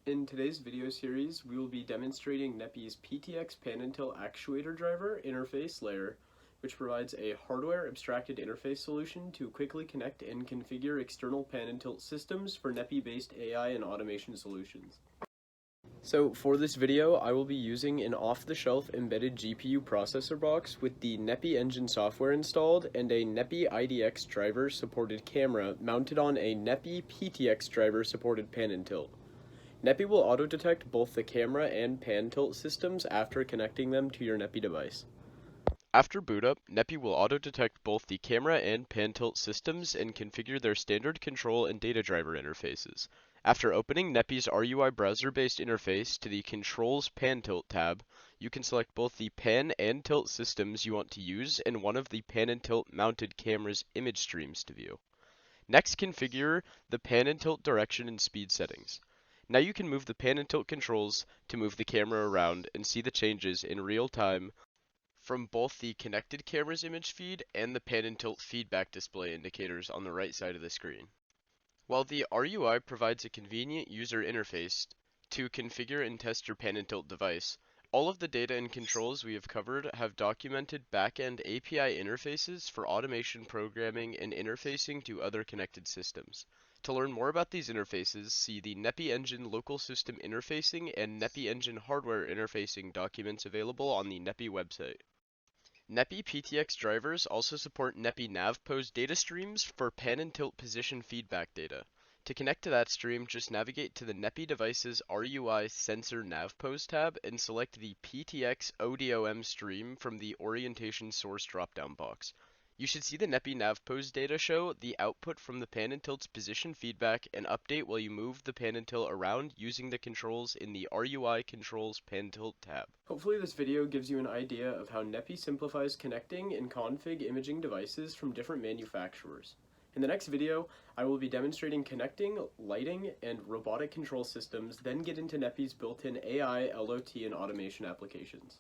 In today's video series, we will be demonstrating NEPI's PTX pan and tilt actuator driver interface layer, which provides a hardware abstracted interface solution to quickly connect and configure external pan and tilt systems for NEPI-based AI and automation solutions. So for this video, I will be using an off-the-shelf embedded GPU processor box with the NEPI engine software installed and a NEPI IDX driver supported camera mounted on a NEPI PTX driver supported pan and tilt. NEPI will auto-detect both the camera and pan tilt systems after connecting them to your NEPI device. After boot up, NEPI will auto-detect both the camera and pan tilt systems and configure their standard control and data driver interfaces. After opening NEPI's RUI browser-based interface to the Controls Pan Tilt tab, you can select both the pan and tilt systems you want to use and one of the pan and tilt mounted camera's image streams to view. Next, configure the pan and tilt direction and speed settings. Now you can move the pan and tilt controls to move the camera around and see the changes in real time from both the connected camera's image feed and the pan and tilt feedback display indicators on the right side of the screen. While the RUI provides a convenient user interface to configure and test your pan and tilt device, all of the data and controls we have covered have documented back-end API interfaces for automation programming and interfacing to other connected systems. To learn more about these interfaces, see the NEPI Engine Local System Interfacing and NEPI Engine Hardware Interfacing documents available on the NEPI website. NEPI PTX drivers also support NEPI NavPose data streams for pan and tilt position feedback data. To connect to that stream, just navigate to the NEPI device's RUI Sensor NavPose tab and select the PTX ODOM stream from the Orientation Source dropdown box. You should see the NEPI NavPose data show the output from the pan and tilt's position feedback and update while you move the pan and tilt around using the controls in the RUI Controls Pan Tilt tab. Hopefully this video gives you an idea of how NEPI simplifies connecting and config imaging devices from different manufacturers. In the next video, I will be demonstrating connecting, lighting, and robotic control systems, then get into NEPI's built-in AI, LOT, and automation applications.